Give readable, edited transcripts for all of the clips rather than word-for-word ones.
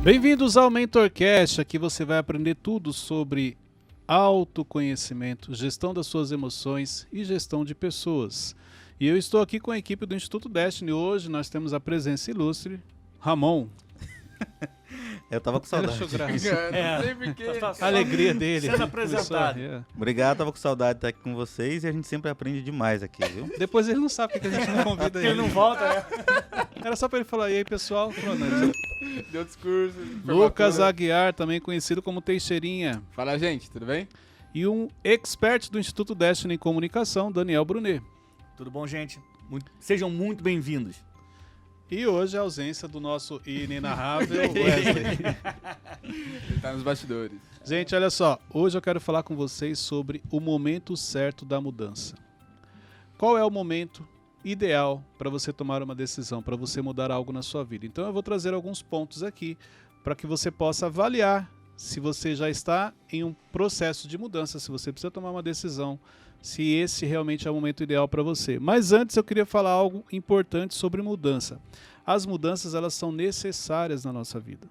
Bem-vindos ao MentorCast, aqui você vai aprender tudo sobre autoconhecimento, gestão das suas emoções e gestão de pessoas. E eu estou aqui com a equipe do Instituto Destiny. Hoje nós temos a presença ilustre, Ramon. Eu tava com saudade. A alegria dele. Sendo apresentado. Obrigado, tava com saudade de estar aqui com vocês e a gente sempre aprende demais aqui, viu? Depois ele não sabe porque a gente não convida ele. Ele não volta, né? Era só pra ele falar, e aí pessoal? Pronto, Deu discurso. Lucas Aguiar, também conhecido como Teixeirinha. Fala, gente, tudo bem? E um expert do Instituto Destiny em Comunicação, Daniel Brunet. Tudo bom, gente? Sejam muito bem-vindos. E hoje a ausência do nosso inenarrável Wesley. Ele tá nos bastidores. Gente, olha só. Hoje eu quero falar com vocês sobre o momento certo da mudança. Qual é o momento ideal para você tomar uma decisão, para você mudar algo na sua vida? Então eu vou trazer alguns pontos aqui para que você possa avaliar se você já está em um processo de mudança, se você precisa tomar uma decisão, se esse realmente é o momento ideal para você. Mas antes eu queria falar algo importante sobre mudança. As mudanças, elas são necessárias na nossa vida.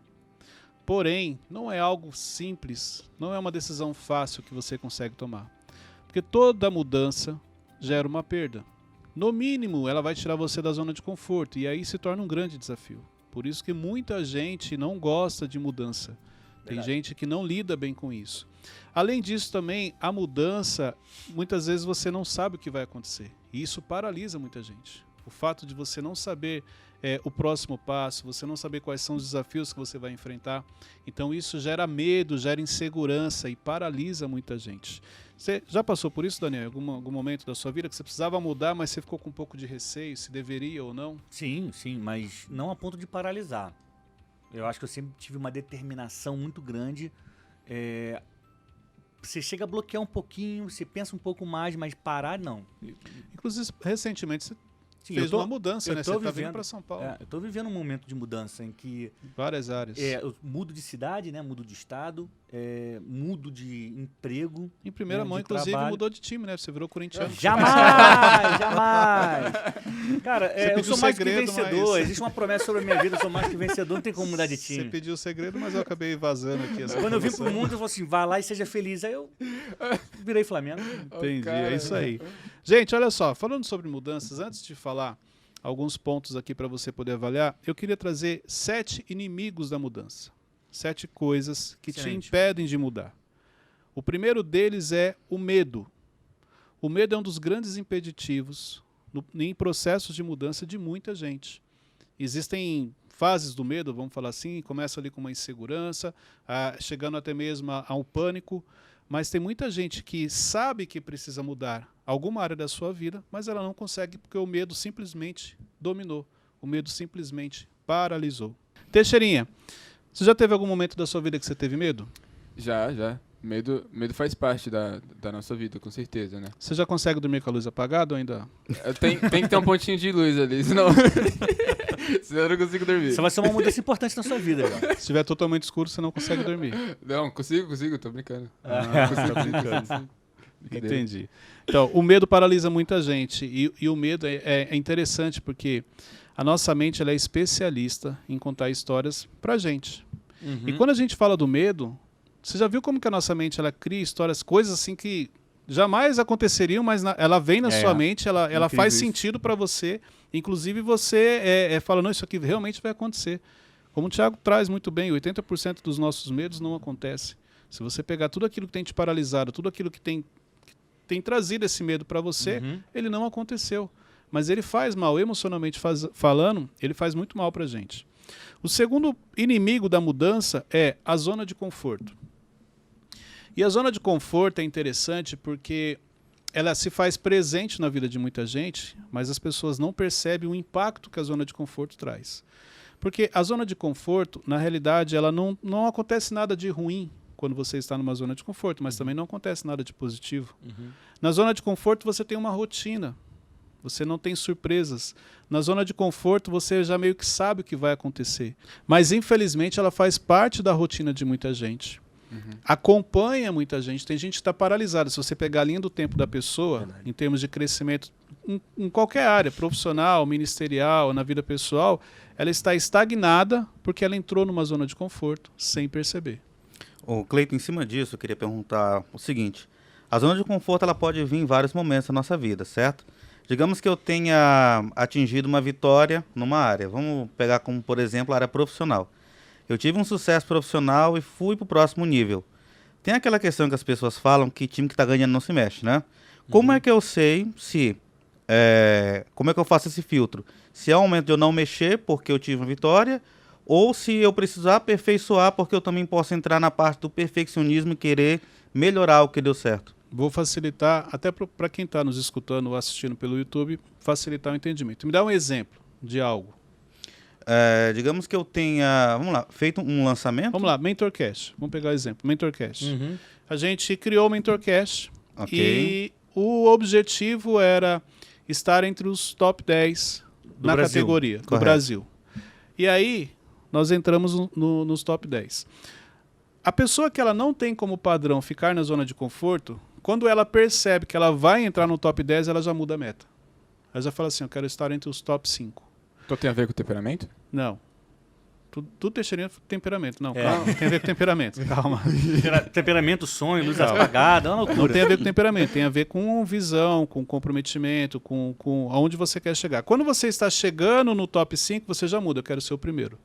Porém, não é algo simples, não é uma decisão fácil que você consegue tomar. Porque toda mudança gera uma perda. No mínimo, ela vai tirar você da zona de conforto e aí se torna um grande desafio. Por isso que muita gente não gosta de mudança. Tem gente que não lida bem com isso. Além disso também, a mudança, muitas vezes você não sabe o que vai acontecer. E isso paralisa muita gente. O fato de você não saber o próximo passo, você não saber quais são os desafios que você vai enfrentar. Então isso gera medo, gera insegurança e paralisa muita gente. Você já passou por isso, Daniel, em algum momento da sua vida que você precisava mudar, mas você ficou com um pouco de receio, se deveria ou não? Sim, mas não a ponto de paralisar. Eu acho que eu sempre tive uma determinação muito grande. Você chega a bloquear um pouquinho, você pensa um pouco mais, mas parar, não. Inclusive, recentemente você fez uma mudança, né? Você está vindo para São Paulo. Eu estou vivendo um momento de mudança em que... Várias áreas. Eu mudo de cidade, né? Mudo de estado, mudo de emprego. Em primeira mão, inclusive, trabalho. Mudou de time, né? Você virou corintiano. Jamais! Cara, eu sou mais que segredo, vencedor. mas... Existe uma promessa sobre a minha vida, eu sou mais que vencedor, não tem como mudar de Você time. pediu o segredo, mas eu acabei vazando aqui. Quando eu vim pro mundo, eu falei assim, vá lá e seja feliz. Aí eu virei Flamengo. Entendi, é isso aí. Gente, olha só, falando sobre mudanças, antes de falar alguns pontos aqui para você poder avaliar, eu queria trazer 7 inimigos da mudança. 7 coisas que te impedem de mudar. O primeiro deles é o medo. O medo é um dos grandes impeditivos em processos de mudança de muita gente. Existem fases do medo, vamos falar assim, começa ali com uma insegurança, chegando até mesmo ao pânico, mas tem muita gente que sabe que precisa mudar alguma área da sua vida, mas ela não consegue porque o medo simplesmente dominou, o medo simplesmente paralisou. Teixeirinha, você já teve algum momento da sua vida que você teve medo? Já. Medo faz parte da nossa vida, com certeza, né? Você já consegue dormir com a luz apagada ou ainda? Tem que ter um pontinho de luz ali, senão eu não consigo dormir. Isso vai ser uma mudança importante na sua vida. Já. Se estiver totalmente escuro, você não consegue dormir. Não, consigo, tô brincando. Tá brincando. Entendi. Então, o medo paralisa muita gente e o medo é interessante porque a nossa mente ela é especialista em contar histórias pra gente. Uhum. E quando a gente fala do medo, você já viu como que a nossa mente ela cria histórias, coisas assim que jamais aconteceriam, mas ela vem na sua mente, ela faz sentido para você. Inclusive você fala, não, isso aqui realmente vai acontecer. Como o Thiago traz muito bem, 80% dos nossos medos não acontece. Se você pegar tudo aquilo que tem te paralisado, tudo aquilo que tem trazido esse medo para você, ele não aconteceu. Mas ele faz mal, emocionalmente falando, ele faz muito mal para a gente. O segundo inimigo da mudança é a zona de conforto. E a zona de conforto é interessante porque ela se faz presente na vida de muita gente, mas as pessoas não percebem o impacto que a zona de conforto traz. Porque a zona de conforto, na realidade, ela não acontece nada de ruim quando você está numa zona de conforto, mas também não acontece nada de positivo. Na zona de conforto você tem uma rotina, você não tem surpresas. Na zona de conforto você já meio que sabe o que vai acontecer. Mas infelizmente ela faz parte da rotina de muita gente. acompanha muita gente. Tem gente que está paralisada. Se você pegar a linha do tempo da pessoa, em termos de crescimento, em qualquer área, profissional, ministerial, na vida pessoal, ela está estagnada porque ela entrou numa zona de conforto sem perceber. Ô, Cleiton, em cima disso, eu queria perguntar o seguinte. A zona de conforto ela pode vir em vários momentos da nossa vida, certo? Digamos que eu tenha atingido uma vitória numa área. Vamos pegar como, por exemplo, a área profissional. Eu tive um sucesso profissional e fui para o próximo nível. Tem aquela questão que as pessoas falam que time que está ganhando não se mexe, né? Como é que eu sei se... como é que eu faço esse filtro? Se é o momento de eu não mexer porque eu tive uma vitória, ou se eu precisar aperfeiçoar porque eu também posso entrar na parte do perfeccionismo e querer melhorar o que deu certo. Vou facilitar, até para quem está nos escutando ou assistindo pelo YouTube, facilitar o entendimento. Me dá um exemplo de algo. Digamos que eu tenha, vamos lá, feito um lançamento. Vamos lá, MentorCast. Vamos pegar o exemplo, MentorCast. A gente criou o MentorCast e o objetivo era estar entre os top 10 na categoria do Brasil. E aí, nós entramos nos top 10. A pessoa que ela não tem como padrão ficar na zona de conforto, quando ela percebe que ela vai entrar no top 10, ela já muda a meta. Ela já fala assim, eu quero estar entre os top 5. Então tem a ver com o temperamento? Não. Tudo Teixeirinha é temperamento. Não, calma, tem a ver com temperamento. Calma. Temperamento, sonho, luz apagada, é uma loucura. Não tem a ver com temperamento, tem a ver com visão, com comprometimento, com aonde você quer chegar. Quando você está chegando no top 5, você já muda, eu quero ser o primeiro.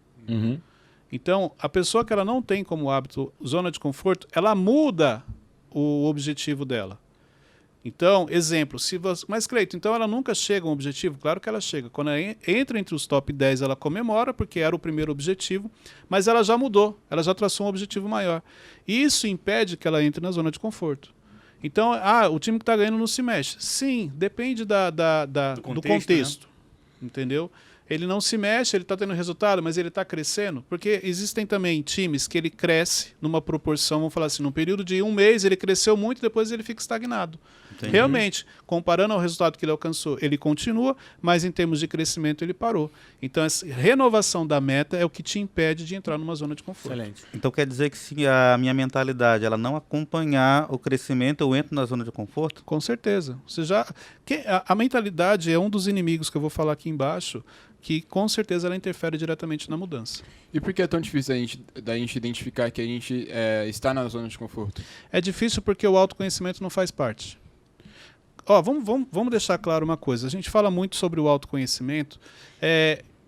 Então, a pessoa que ela não tem como hábito zona de conforto, ela muda o objetivo dela. Então, exemplo, mas Cleiton, então ela nunca chega a um objetivo? Claro que ela chega. Quando ela entra entre os top 10, ela comemora, porque era o primeiro objetivo, mas ela já mudou, ela já traçou um objetivo maior. E isso impede que ela entre na zona de conforto. Então, o time que está ganhando não se mexe. Sim, depende do contexto, né? Entendeu? Ele não se mexe, ele está tendo resultado, mas ele está crescendo. Porque existem também times que ele cresce numa proporção, vamos falar assim, num período de 1 mês ele cresceu muito, depois ele fica estagnado. Entendi. Realmente, comparando ao resultado que ele alcançou, ele continua, mas em termos de crescimento ele parou. Então, essa renovação da meta é o que te impede de entrar numa zona de conforto. Excelente. Então quer dizer que se a minha mentalidade ela não acompanhar o crescimento, eu entro na zona de conforto? Com certeza. A mentalidade é um dos inimigos que eu vou falar aqui embaixo, que com certeza ela interfere diretamente na mudança. E por que é tão difícil da gente identificar que a gente está na zona de conforto? É difícil porque o autoconhecimento não faz parte. Vamos deixar claro uma coisa. A gente fala muito sobre o autoconhecimento.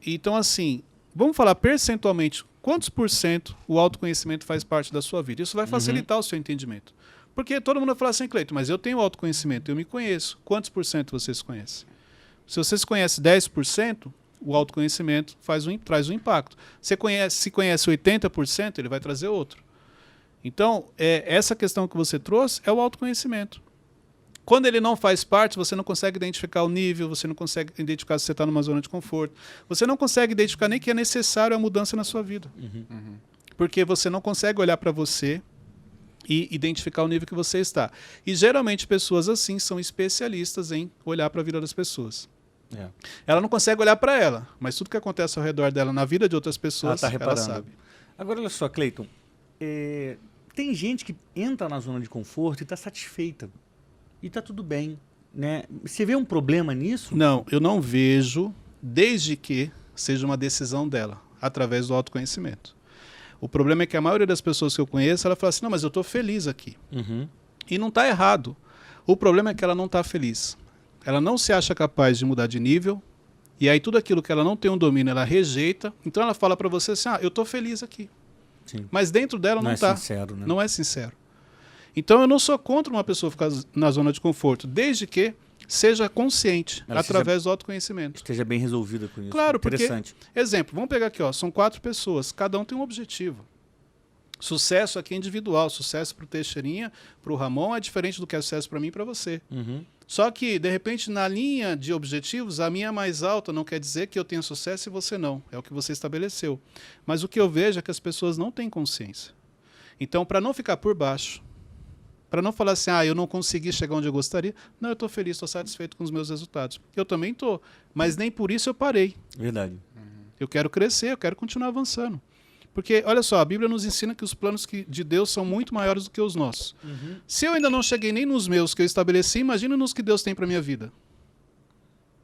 Então, assim, vamos falar percentualmente. Quantos por cento o autoconhecimento faz parte da sua vida? Isso vai facilitar o seu entendimento. Porque todo mundo vai falar assim, Cleiton, mas eu tenho autoconhecimento, eu me conheço. Quantos por cento você se conhece? Se você se conhece 10%, o autoconhecimento traz um impacto. Se conhece 80%, ele vai trazer outro. Então, essa questão que você trouxe é o autoconhecimento. Quando ele não faz parte, você não consegue identificar o nível, você não consegue identificar se você está numa zona de conforto, você não consegue identificar nem que é necessário a mudança na sua vida. Porque você não consegue olhar para você e identificar o nível que você está. E geralmente pessoas assim são especialistas em olhar para a vida das pessoas. Ela não consegue olhar para ela, mas tudo que acontece ao redor dela na vida de outras pessoas, ela sabe. Agora, olha só, Cleiton, tem gente que entra na zona de conforto e está satisfeita. E está tudo bem, né? Você vê um problema nisso? Não, eu não vejo, desde que seja uma decisão dela, através do autoconhecimento. O problema é que a maioria das pessoas que eu conheço, ela fala assim, não, mas eu estou feliz aqui. E não está errado. O problema é que ela não está feliz. Ela não se acha capaz de mudar de nível, e aí tudo aquilo que ela não tem um domínio, ela rejeita. Então ela fala para você assim, eu estou feliz aqui. Sim. Mas dentro dela não está. Não é sincero, né? Não é sincero. Então eu não sou contra uma pessoa ficar na zona de conforto, desde que seja consciente, através do autoconhecimento. Esteja bem resolvida com isso. Claro, porque, interessante. Exemplo, vamos pegar aqui, são 4 pessoas, cada um tem um objetivo. Sucesso aqui é individual, sucesso para o Teixeirinha, para o Ramon é diferente do que é sucesso para mim e para você. Só que, de repente, na linha de objetivos, a minha é mais alta, não quer dizer que eu tenha sucesso e você não. É o que você estabeleceu. Mas o que eu vejo é que as pessoas não têm consciência. Então, para não ficar por baixo, para não falar assim, eu não consegui chegar onde eu gostaria. Não, eu estou feliz, estou satisfeito com os meus resultados. Eu também estou, mas nem por isso eu parei. Verdade. Eu quero crescer, eu quero continuar avançando. Porque, olha só, a Bíblia nos ensina que os planos de Deus são muito maiores do que os nossos. Se eu ainda não cheguei nem nos meus que eu estabeleci, imagina nos que Deus tem para minha vida.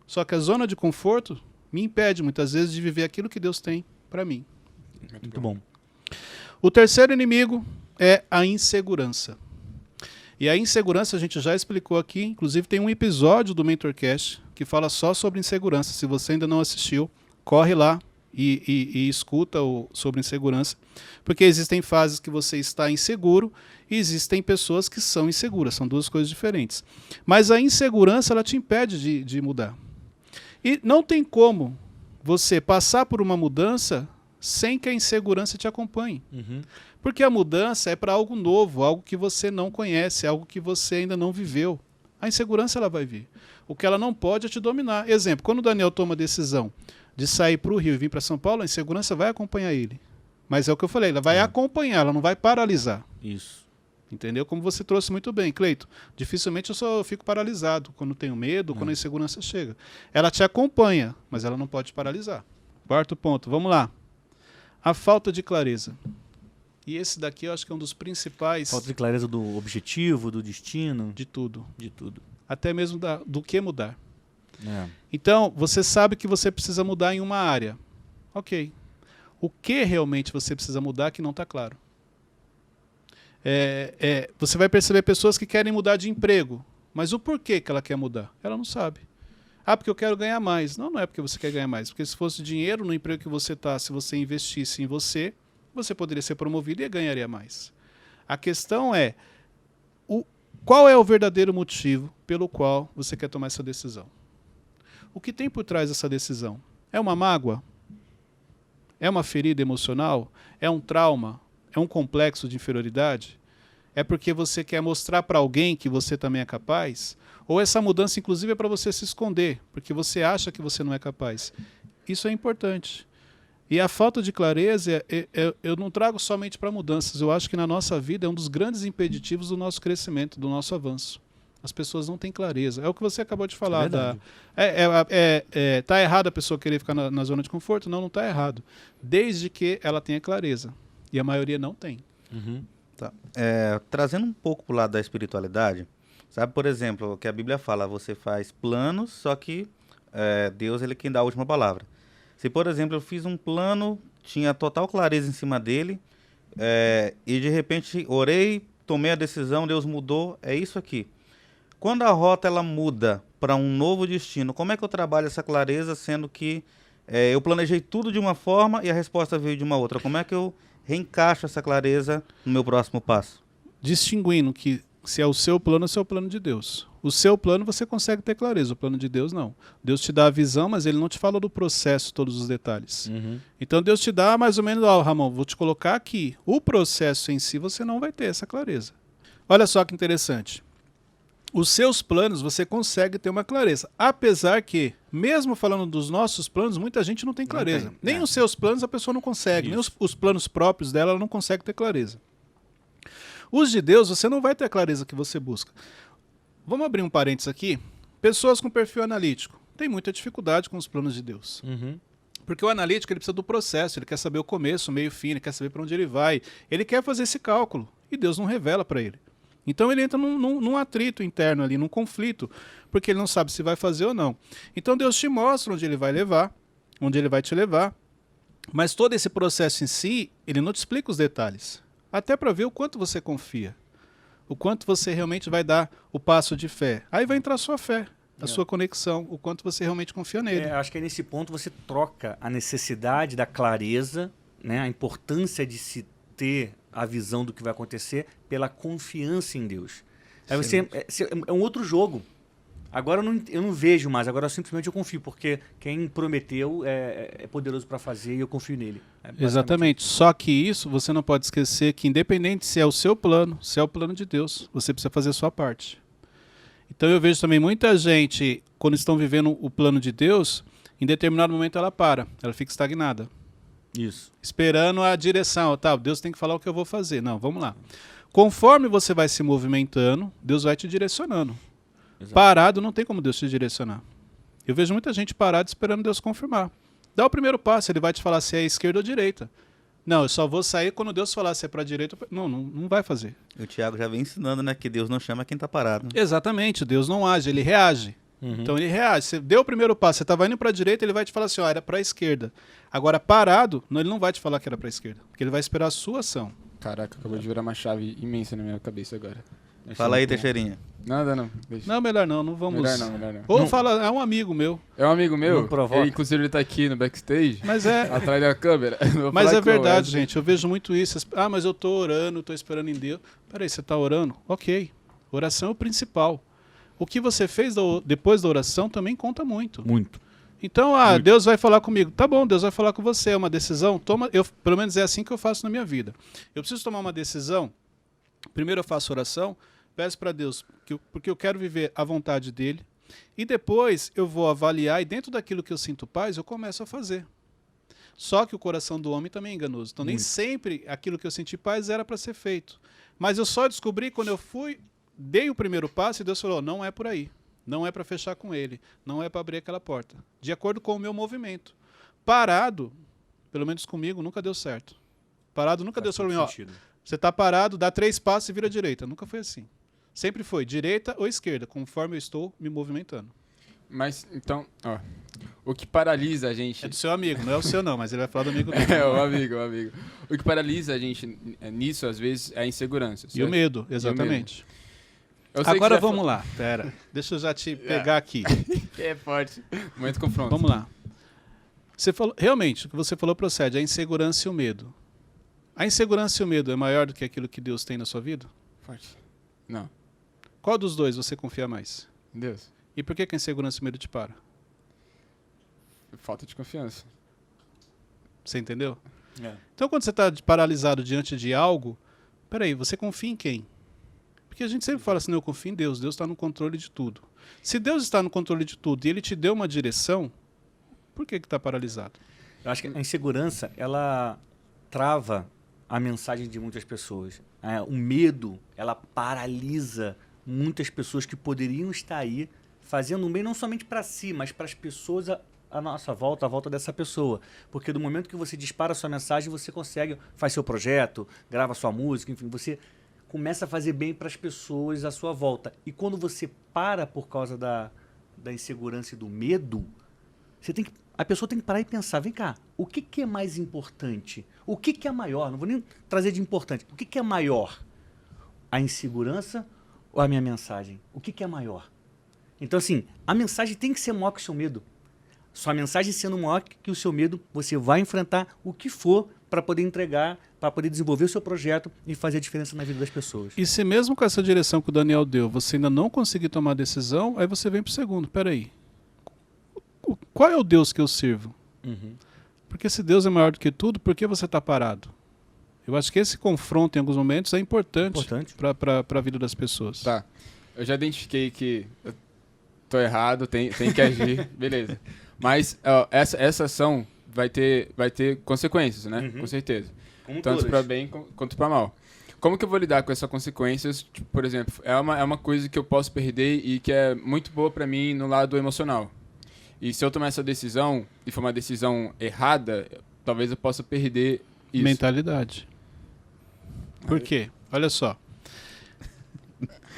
Só que a zona de conforto me impede, muitas vezes, de viver aquilo que Deus tem para mim. Muito bom. O terceiro inimigo é a insegurança. E a insegurança a gente já explicou aqui, inclusive tem um episódio do MentorCast que fala só sobre insegurança. Se você ainda não assistiu, corre lá e escuta sobre insegurança, porque existem fases que você está inseguro e existem pessoas que são inseguras, são duas coisas diferentes. Mas a insegurança ela te impede de mudar. E não tem como você passar por uma mudança sem que a insegurança te acompanhe. Porque a mudança é para algo novo, algo que você não conhece, algo que você ainda não viveu. A insegurança ela vai vir. O que ela não pode é te dominar. Exemplo, quando o Daniel toma a decisão de sair para o Rio e vir para São Paulo, a insegurança vai acompanhar ele. Mas é o que eu falei, ela vai acompanhar, ela não vai paralisar. Isso. Entendeu? Como você trouxe muito bem, Cleito. Dificilmente eu só fico paralisado quando tenho medo, quando a insegurança chega. Ela te acompanha, mas ela não pode te paralisar. Quarto ponto, vamos lá. A falta de clareza. E esse daqui eu acho que é um dos principais... Falta de clareza do objetivo, do destino. De tudo. De tudo. Até mesmo do que mudar. É. Então, você sabe que você precisa mudar em uma área. Ok. O que realmente você precisa mudar que não está claro? Você vai perceber pessoas que querem mudar de emprego, mas o porquê que ela quer mudar? Ela não sabe. Ah, porque eu quero ganhar mais. Não, não é porque você quer ganhar mais. Porque se fosse dinheiro no emprego que você está, se você investisse em você, você poderia ser promovido e ganharia mais. A questão é, qual é o verdadeiro motivo pelo qual você quer tomar essa decisão? O que tem por trás dessa decisão? É uma mágoa? É uma ferida emocional? É um trauma? É um complexo de inferioridade? É porque você quer mostrar para alguém que você também é capaz? Ou essa mudança, inclusive, é para você se esconder, porque você acha que você não é capaz? Isso é importante. E a falta de clareza, eu não trago somente para mudanças. Eu acho que na nossa vida é um dos grandes impeditivos do nosso crescimento, do nosso avanço. As pessoas não têm clareza. É o que você acabou de falar. Tá errado a pessoa querer ficar na zona de conforto? Não, não está errado. Desde que ela tenha clareza. E a maioria não tem. Tá. Trazendo um pouco para o lado da espiritualidade, sabe, por exemplo, o que a Bíblia fala, você faz planos, só que Deus ele é quem dá a última palavra. Se, por exemplo, eu fiz um plano, tinha total clareza em cima dele, e de repente orei, tomei a decisão, Deus mudou, é isso aqui. Quando a rota ela muda para um novo destino, como é que eu trabalho essa clareza, sendo que eu planejei tudo de uma forma e a resposta veio de uma outra? Como é que eu reencaixo essa clareza no meu próximo passo? Distinguindo que se é o seu plano, é o plano de Deus. O seu plano você consegue ter clareza, o plano de Deus não. Deus te dá a visão, mas ele não te fala do processo, todos os detalhes. Então Deus te dá mais ou menos, Ramon, vou te colocar aqui. O processo em si você não vai ter essa clareza. Olha só que interessante. Os seus planos você consegue ter uma clareza. Apesar que, mesmo falando dos nossos planos, muita gente não tem clareza. Nem os seus planos a pessoa não consegue, nem os planos próprios dela ela não consegue ter clareza. Os de Deus você não vai ter a clareza que você busca. Vamos abrir um parênteses aqui. Pessoas com perfil analítico têm muita dificuldade com os planos de Deus. Porque o analítico ele precisa do processo, ele quer saber o começo, o meio, o fim, ele quer saber para onde ele vai. Ele quer fazer esse cálculo e Deus não revela para ele. Então ele entra num atrito interno ali, num conflito, porque ele não sabe se vai fazer ou não. Então Deus te mostra onde ele vai levar, onde ele vai te levar, mas todo esse processo em si, ele não te explica os detalhes. Até para ver o quanto você confia, o quanto você realmente vai dar o passo de fé. Aí vai entrar a sua fé, a sua conexão, o quanto você realmente confia nele. Acho que é nesse ponto você troca a necessidade da clareza, né, a importância de se ter a visão do que vai acontecer pela confiança em Deus. Aí é um outro jogo. Agora eu não vejo mais, agora simplesmente eu confio, porque quem prometeu é poderoso para fazer e eu confio nele. Exatamente. Só que isso você não pode esquecer que independente se é o seu plano, se é o plano de Deus, você precisa fazer a sua parte. Então eu vejo também muita gente, quando estão vivendo o plano de Deus, em determinado momento ela fica estagnada. Isso. Esperando a direção. Tá, Deus tem que falar o que eu vou fazer. Não, vamos lá. Conforme você vai se movimentando, Deus vai te direcionando. Exato. Parado não tem como Deus te direcionar. Eu vejo muita gente parada esperando Deus confirmar. Dá o primeiro passo, ele vai te falar se é esquerda ou direita. Não, eu só vou sair quando Deus falar se é para a direita. Não vai fazer. O Tiago já vem ensinando, né, que Deus não chama quem tá parado. Exatamente, Deus não age, ele reage. Então ele reage. Você deu o primeiro passo, você estava indo para a direita, ele vai te falar assim, ó, era para a esquerda. Agora, parado, ele não vai te falar que era para a esquerda, porque ele vai esperar a sua ação. Caraca, acabou de virar uma chave imensa na minha cabeça agora. Fala aí, Teixeirinha. Nada, não. Deixa. Não, melhor não vamos... Melhor não. Ou fala, é um amigo meu. É um amigo meu, Não provoca. inclusive ele tá aqui no backstage, Mas é... atrás da câmera. Não vou Mas falar é qual verdade, gente. Eu vejo muito isso. Mas eu tô orando, tô esperando em Deus. Peraí, você tá orando? Ok. Oração é o principal. O que você fez depois da oração também conta muito. Muito. Então, Deus vai falar comigo. Tá bom, Deus vai falar com você. É uma decisão. Pelo menos é assim que eu faço na minha vida. Eu preciso tomar uma decisão. Primeiro eu faço oração. Peço para Deus, porque eu quero viver a vontade dele. E depois eu vou avaliar. E dentro daquilo que eu sinto paz, eu começo a fazer. Só que o coração do homem também é enganoso. Então, nem sempre aquilo que eu senti paz era para ser feito. Mas eu só descobri quando eu dei o primeiro passo e Deus falou, não é por aí. Não é para fechar com ele. Não é para abrir aquela porta. De acordo com o meu movimento. Parado, pelo menos comigo, nunca deu certo. Parado nunca deu certo. Você está parado, dá 3 passos e vira à direita. Nunca foi assim. Sempre foi direita ou esquerda, conforme eu estou me movimentando. Mas, então, ó, o que paralisa a gente... É do seu amigo, não é o seu não, mas ele vai falar do amigo dele. É, o amigo. O que paralisa a gente nisso, às vezes, é a insegurança. E o medo, exatamente. Agora vamos lá, pera. Deixa eu já te pegar aqui. É forte. Momento confronto. Vamos lá. Você falou, realmente, o que você falou procede, a insegurança e o medo. A insegurança e o medo é maior do que aquilo que Deus tem na sua vida? Forte. Não. Qual dos dois você confia mais? Deus. E por que a insegurança e o medo te param? Falta de confiança. Você entendeu? É. Então, quando você está paralisado diante de algo, peraí, você confia em quem? Porque a gente sempre fala assim, eu confio em Deus, Deus está no controle de tudo. Se Deus está no controle de tudo e Ele te deu uma direção, por que está paralisado? Eu acho que a insegurança, ela trava a mensagem de muitas pessoas. O medo, ela paralisa muitas pessoas que poderiam estar aí fazendo um bem não somente para si, mas para as pessoas à nossa volta, à volta dessa pessoa. Porque do momento que você dispara a sua mensagem, você consegue, faz seu projeto, grava sua música, enfim, você começa a fazer bem para as pessoas à sua volta. E quando você para por causa da insegurança e do medo, a pessoa tem que parar e pensar, vem cá, o que é mais importante? O que é maior? Não vou nem trazer de importante. O que é maior? A insegurança ou a minha mensagem? O que é maior? Então, assim, a mensagem tem que ser maior que o seu medo. Sua mensagem sendo maior que o seu medo, você vai enfrentar o que for para poder entregar, para poder desenvolver o seu projeto e fazer a diferença na vida das pessoas. E se mesmo com essa direção que o Daniel deu, você ainda não conseguir tomar a decisão, aí você vem para o segundo. Peraí, qual é o Deus que eu sirvo? Uhum. Porque se Deus é maior do que tudo, por que você está parado? Eu acho que esse confronto em alguns momentos é importante. Para a vida das pessoas. Tá, eu já identifiquei que eu tô errado, tem que agir, beleza. Mas essa ação vai ter consequências, né? Uhum. Com certeza. Como Tanto todas. para bem quanto para mal. Como que eu vou lidar com essas consequências? Tipo, por exemplo, é uma coisa que eu posso perder e que é muito boa para mim no lado emocional. E se eu tomar essa decisão e for uma decisão errada, talvez eu possa perder isso. Mentalidade. Por quê? Olha só.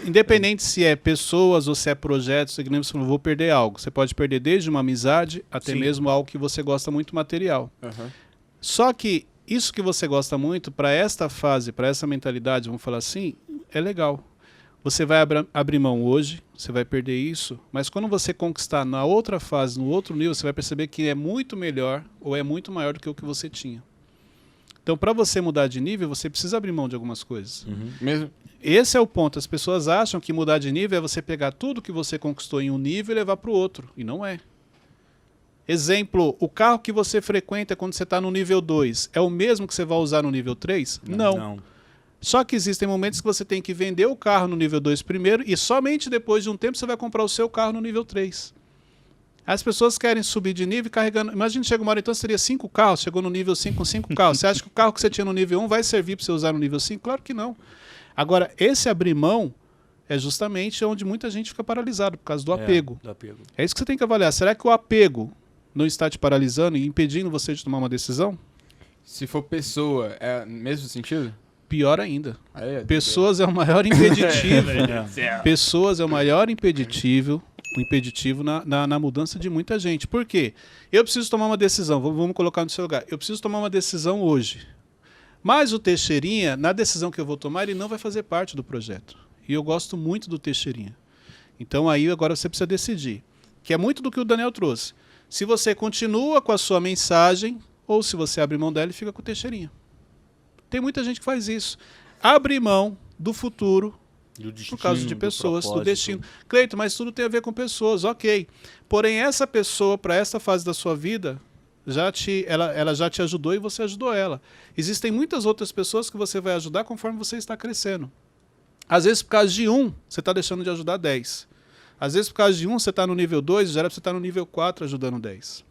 Independente se é pessoas ou se é projetos, você falou, vou perder algo. Você pode perder desde uma amizade até Sim. mesmo algo que você gosta muito, material. Uhum. Só que isso que você gosta muito, para esta fase, para essa mentalidade, vamos falar assim, é legal. Você vai abrir mão hoje, você vai perder isso, mas quando você conquistar na outra fase, no outro nível, você vai perceber que é muito melhor ou é muito maior do que o que você tinha. Então, para você mudar de nível, você precisa abrir mão de algumas coisas. Uhum. Mesmo? Esse é o ponto. As pessoas acham que mudar de nível é você pegar tudo que você conquistou em um nível e levar para o outro. E não é. Exemplo, o carro que você frequenta quando você está no nível 2 é o mesmo que você vai usar no nível 3? Não. Só que existem momentos que você tem que vender o carro no nível 2 primeiro e somente depois de um tempo você vai comprar o seu carro no nível 3. As pessoas querem subir de nível carregando... Imagina, chega uma hora então, seria 5 carros, chegou no nível 5 com 5 carros. Você acha que o carro que você tinha no nível 1 vai servir para você usar no nível 5? Claro que não. Agora, esse abrir mão é justamente onde muita gente fica paralisada, por causa do apego. Do apego. É isso que você tem que avaliar. Será que o apego não está te paralisando e impedindo você de tomar uma decisão? Se for pessoa, é o mesmo sentido? Pior ainda. Aí, Pessoas é o maior impeditivo. Pessoas é o maior impeditivo na mudança de muita gente. Por quê? Eu preciso tomar uma decisão. Vamos colocar no seu lugar. Eu preciso tomar uma decisão hoje. Mas o Teixeirinha, na decisão que eu vou tomar, ele não vai fazer parte do projeto. E eu gosto muito do Teixeirinha. Então aí agora você precisa decidir. Que é muito do que o Daniel trouxe. Se você continua com a sua mensagem ou se você abre mão dela e fica com o Teixeirinha. Tem muita gente que faz isso. Abre mão do futuro por causa de pessoas, do destino. Cleito, mas tudo tem a ver com pessoas, ok. Porém, essa pessoa, para essa fase da sua vida, ela já te ajudou e você ajudou ela. Existem muitas outras pessoas que você vai ajudar conforme você está crescendo. Às vezes, por causa de um, você está deixando de ajudar 10. Às vezes, por causa de um, você está no nível 2, já era para você estar no nível 4 ajudando 10.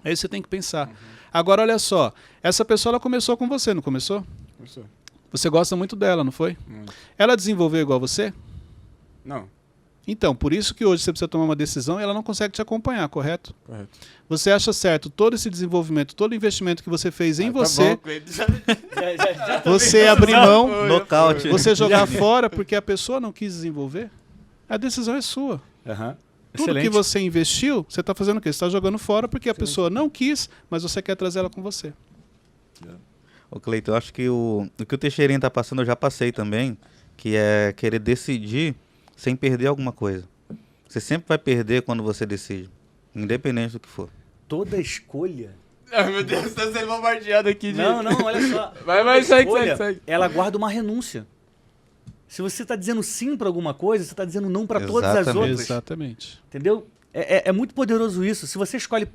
Aí você tem que pensar. Agora, olha só. Essa pessoa ela começou com você, não começou? Começou. Você gosta muito dela, não foi? Muito. Ela desenvolveu igual você? Não. Então, por isso que hoje você precisa tomar uma decisão e ela não consegue te acompanhar, correto? Correto. Você acha certo todo esse desenvolvimento, todo o investimento que você fez em você, você abrir mão, Nocaute. você jogar fora porque a pessoa não quis desenvolver? A decisão é sua. Tudo que você investiu, você está fazendo o quê? Você está jogando fora porque a pessoa não quis, mas você quer trazer ela com você. Ô Cleiton, eu acho que o que o Teixeirinha está passando eu já passei também, que é querer decidir sem perder alguma coisa. Você sempre vai perder quando você decide, independente do que for. Toda escolha... Ai, meu Deus, tá sendo bombardeado aqui. Não, olha só. Vai, segue. Ela guarda uma renúncia. Se você está dizendo sim para alguma coisa, você está dizendo não para todas as outras. Exatamente. Entendeu? É muito poderoso isso. Se você escolhe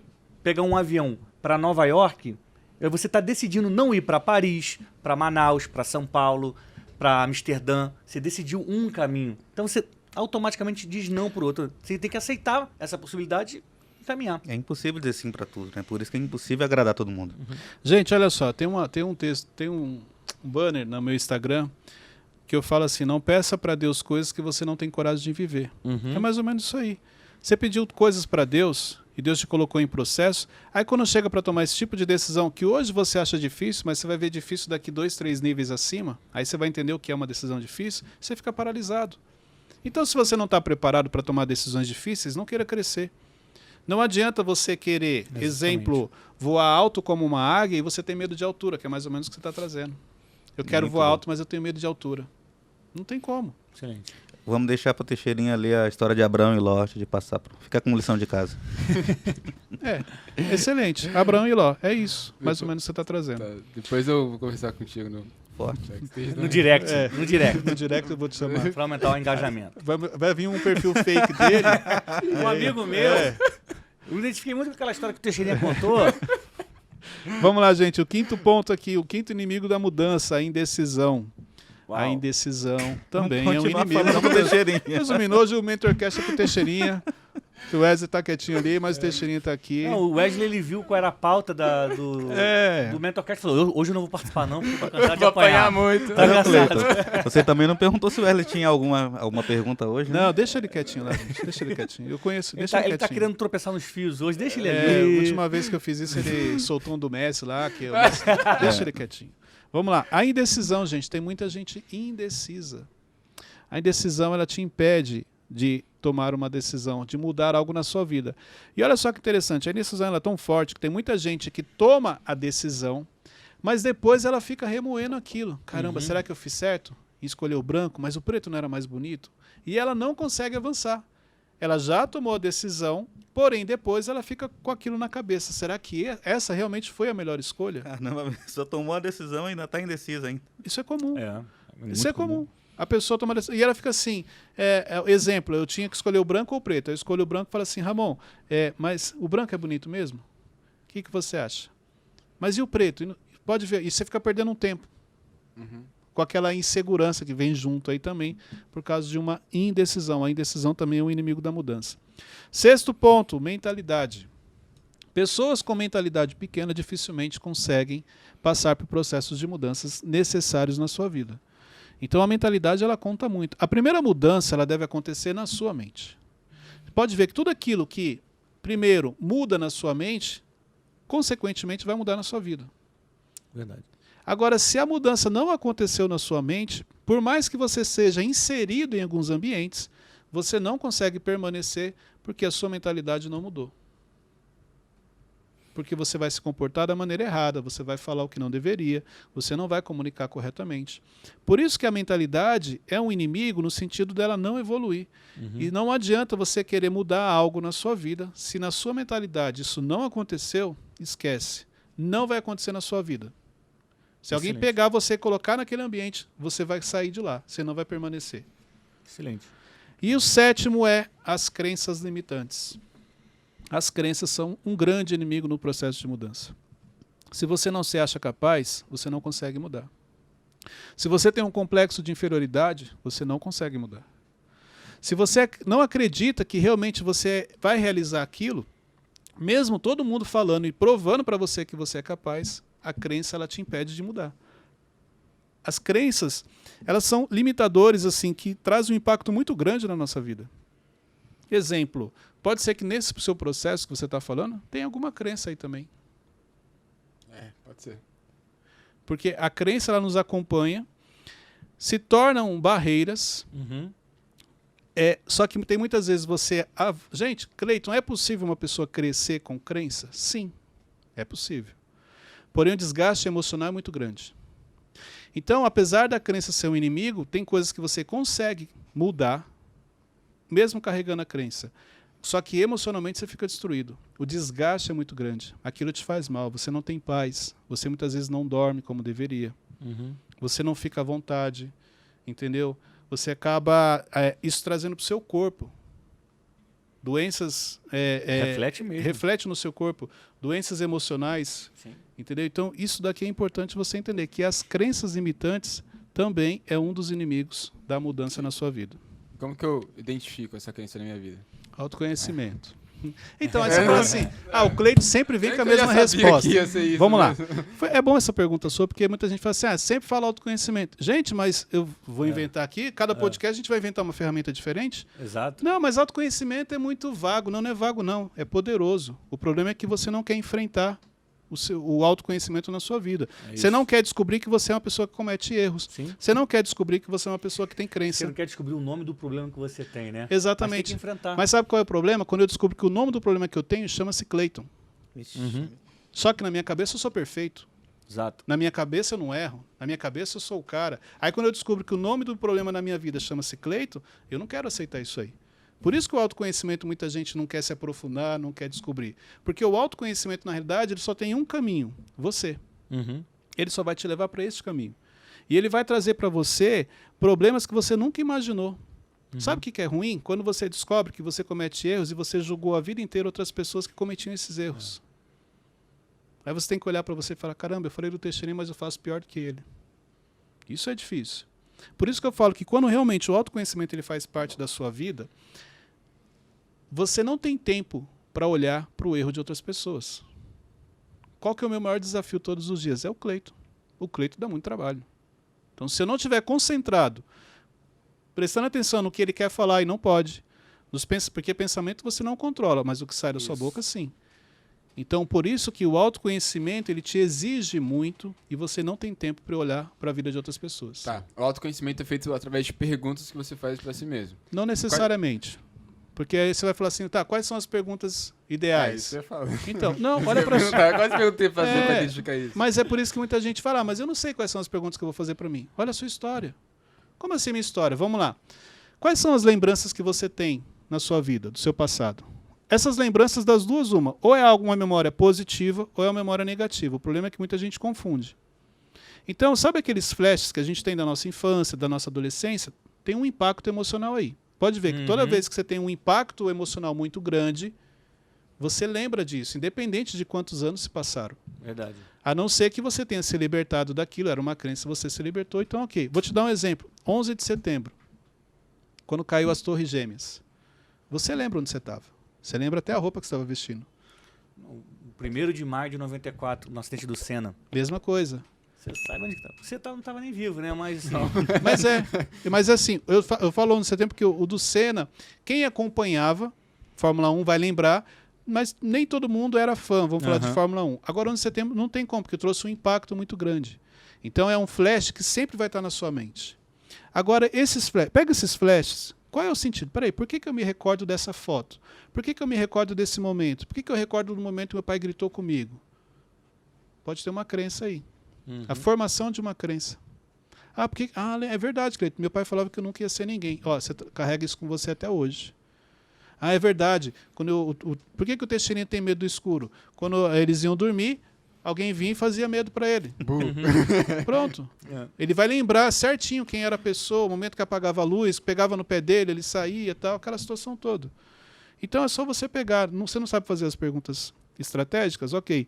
pegar um avião para Nova York, você está decidindo não ir para Paris, para Manaus, para São Paulo, para Amsterdã. Você decidiu um caminho. Então você automaticamente diz não para o outro. Você tem que aceitar essa possibilidade e caminhar. É impossível dizer sim para tudo, né? Por isso que é impossível agradar todo mundo. Gente, olha só, tem um texto, tem um banner no meu Instagram que eu falo assim: não peça para Deus coisas que você não tem coragem de viver. É mais ou menos isso aí. Você pediu coisas para Deus e Deus te colocou em processo, aí quando chega para tomar esse tipo de decisão que hoje você acha difícil, mas você vai ver difícil daqui 2, 3 níveis acima, aí você vai entender o que é uma decisão difícil, você fica paralisado. Então, se você não está preparado para tomar decisões difíceis, não queira crescer. Não adianta você querer, Exatamente. exemplo, voar alto como uma águia e você tem medo de altura, que é mais ou menos o que você está trazendo. Eu quero Muito voar bom. alto, mas eu tenho medo de altura. Não tem como. Excelente. Vamos deixar para o Teixeirinha ali a história de Abraão e Ló, de passar. Ficar com lição de casa. Excelente. Abraão e Ló. É isso. Mais ou menos o que você está trazendo. Tá, depois eu vou conversar contigo no Forte. No direct. É. No direct. No direct eu vou te chamar. Para aumentar o engajamento. Vai vir um perfil fake dele. Um amigo meu. É. Eu me identifiquei muito com aquela história que o Teixeirinha contou. Vamos lá, gente. O quinto ponto aqui, o quinto inimigo da mudança, a indecisão. Uau. A indecisão também é um Continuar inimigo da falando do mudança. Teixeirinha. Resumindo, hoje o Mentorcast é com o Teixeirinha. O Wesley tá quietinho ali, mas o Teixeirinha tá aqui. Não, o Wesley ele viu qual era a pauta do Mentorcast e falou: hoje eu não vou participar, não, porque eu vou cansar de Vou apanhar apanhar. muito. Tá engraçado. Cleiton, você também não perguntou se o Wesley tinha alguma pergunta hoje, né? Não, deixa ele quietinho lá, gente. Deixa ele quietinho. Eu conheço, Ele deixa tá, ele ele tá quietinho. querendo tropeçar nos fios hoje, deixa ele É, a ali. última vez que eu fiz isso, ele soltou um do Messi lá, que deixa ele quietinho. Vamos lá. A indecisão, gente, tem muita gente indecisa. A indecisão, ela te impede de tomar uma decisão, de mudar algo na sua vida. E olha só que interessante, a indecisão ela é tão forte que tem muita gente que toma a decisão, mas depois ela fica remoendo aquilo. Caramba, será que eu fiz certo? E escolheu o branco, mas o preto não era mais bonito? E ela não consegue avançar. Ela já tomou a decisão, porém depois ela fica com aquilo na cabeça. Será que essa realmente foi a melhor escolha? Caramba, só tomou a decisão e ainda está indecisa ainda. Isso é comum. Muito Isso é comum. A pessoa toma decisão. E ela fica assim, exemplo, eu tinha que escolher o branco ou o preto. Eu escolho o branco e falo assim, Ramon, mas o branco é bonito mesmo? O que você acha? Mas e o preto? Pode ver, e você fica perdendo um tempo. Com aquela insegurança que vem junto aí também, por causa de uma indecisão. A indecisão também é um inimigo da mudança. Sexto ponto, mentalidade. Pessoas com mentalidade pequena dificilmente conseguem passar por processos de mudanças necessários na sua vida. Então a mentalidade ela conta muito. A primeira mudança ela deve acontecer na sua mente. Pode ver que tudo aquilo que primeiro muda na sua mente, consequentemente vai mudar na sua vida. Verdade. Agora, se a mudança não aconteceu na sua mente, por mais que você seja inserido em alguns ambientes, você não consegue permanecer porque a sua mentalidade não mudou. Porque você vai se comportar da maneira errada, você vai falar o que não deveria, você não vai comunicar corretamente. Por isso que a mentalidade é um inimigo no sentido dela não evoluir. E não adianta você querer mudar algo na sua vida, se na sua mentalidade isso não aconteceu, esquece. Não vai acontecer na sua vida. Se alguém Excelente. pegar você e colocar naquele ambiente, você vai sair de lá, você não vai permanecer. Excelente. E o 7º é as crenças limitantes. As crenças são um grande inimigo no processo de mudança. Se você não se acha capaz, você não consegue mudar. Se você tem um complexo de inferioridade, você não consegue mudar. Se você não acredita que realmente você vai realizar aquilo, mesmo todo mundo falando e provando para você que você é capaz, a crença ela te impede de mudar. As crenças, elas são limitadores assim que trazem um impacto muito grande na nossa vida. Exemplo, pode ser que nesse seu processo que você está falando, tenha alguma crença aí também. Pode ser. Porque a crença ela nos acompanha, se tornam barreiras. Só que tem muitas vezes você... Gente, Cleiton, é possível uma pessoa crescer com crença? Sim, é possível. Porém, o desgaste emocional é muito grande. Então, apesar da crença ser um inimigo, tem coisas que você consegue mudar, mesmo carregando a crença. Só que emocionalmente você fica destruído. O desgaste é muito grande. Aquilo te faz mal. Você não tem paz. Você muitas vezes não dorme como deveria. Você não fica à vontade. Entendeu? Você acaba isso trazendo para o seu corpo. Doenças... Reflete mesmo. Reflete no seu corpo. Doenças emocionais. Sim. Entendeu? Então, isso daqui é importante você entender, que as crenças limitantes também é um dos inimigos da mudança na sua vida. Como que eu identifico essa crença na minha vida? Autoconhecimento. Então, aí você fala assim, o Cleiton sempre vem com a mesma Eu já sabia resposta. que ia ser isso Vamos lá. mesmo. É bom essa pergunta sua, porque muita gente fala assim, sempre fala autoconhecimento. Gente, mas eu vou inventar aqui, cada podcast a gente vai inventar uma ferramenta diferente? Exato. Não, mas autoconhecimento é muito vago. Não é vago, não. É poderoso. O problema é que você não quer enfrentar o autoconhecimento na sua vida. Você não quer descobrir que você é uma pessoa que comete erros. Sim. Você não quer descobrir que você é uma pessoa que tem Você crença. não quer descobrir o nome do problema que você tem, né? Exatamente. Mas tem que enfrentar. Mas sabe qual é o problema? Quando eu descubro que o nome do problema que eu tenho chama-se Cleiton. Só que na minha cabeça eu sou perfeito. Exato. Na minha cabeça eu não erro. Na minha cabeça eu sou o cara. Aí quando eu descubro que o nome do problema na minha vida chama-se Cleiton, eu não quero aceitar isso aí. Por isso que o autoconhecimento muita gente não quer se aprofundar, não quer descobrir. Porque o autoconhecimento, na realidade, ele só tem um caminho. Você. Ele só vai te levar para esse caminho. E ele vai trazer para você problemas que você nunca imaginou. Sabe o que é ruim? Quando você descobre que você comete erros e você julgou a vida inteira outras pessoas que cometiam esses erros. Aí você tem que olhar para você e falar, caramba, eu falei do Teixeirinho, mas eu faço pior do que ele. Isso é difícil. Por isso que eu falo que quando realmente o autoconhecimento ele faz parte da sua vida, você não tem tempo para olhar para o erro de outras pessoas. Qual que é o meu maior desafio todos os dias? É o Cleiton. O Cleiton dá muito trabalho. Então, se eu não estiver concentrado, prestando atenção no que ele quer falar e não pode, porque pensamento você não controla, mas o que sai da sua boca, sim. Então, por isso que o autoconhecimento ele te exige muito e você não tem tempo para olhar para a vida de outras pessoas. Tá. O autoconhecimento é feito através de perguntas que você faz para si mesmo. Não necessariamente. Porque aí você vai falar assim, quais são as perguntas ideais? Isso eu falo. Então, não, olha para Quase perguntei pra você pra identificar isso. Mas é por isso que muita gente fala, mas eu não sei quais são as perguntas que eu vou fazer para mim. Olha a sua história. Como assim minha história? Vamos lá. Quais são as lembranças que você tem na sua vida, do seu passado? Essas lembranças das duas, ou é alguma memória positiva ou é uma memória negativa. O problema é que muita gente confunde. Então, sabe aqueles flashes que a gente tem da nossa infância, da nossa adolescência? Tem um impacto emocional aí. Pode ver que toda vez que você tem um impacto emocional muito grande, você lembra disso, independente de quantos anos se passaram. Verdade. A não ser que você tenha se libertado daquilo, era uma crença, você se libertou, então ok. Vou te dar um exemplo. 11 de setembro, quando caiu as Torres Gêmeas. Você lembra onde você estava? Você lembra até a roupa que você estava vestindo. O 1º de maio de 94, no acidente do Senna. Mesma coisa. Você sabe onde que tá. Você não estava nem vivo, né? Mas Mas assim, eu falo 11 de setembro porque o do Senna, quem acompanhava Fórmula 1 vai lembrar, mas nem todo mundo era fã, vamos falar de Aham. Fórmula 1. Agora, 11 de setembro não tem como, porque trouxe um impacto muito grande. Então, é um flash que sempre vai estar na sua mente. Agora, pega esses flashes, qual é o sentido? Peraí, por que eu me recordo dessa foto? Por que eu me recordo desse momento? Por que eu recordo do momento que meu pai gritou comigo? Pode ter uma crença aí. A formação de uma crença. É verdade, Cleiton. Meu pai falava que eu nunca ia ser ninguém. Ó, você carrega isso com você até hoje. É verdade. Por que o Teixeirinha tem medo do escuro? Quando eles iam dormir, alguém vinha e fazia medo para ele. Pronto. Ele vai lembrar certinho quem era a pessoa, o momento que apagava a luz, pegava no pé dele, ele saía e tal, aquela situação toda. Então é só você pegar. Você não sabe fazer as perguntas estratégicas? Ok.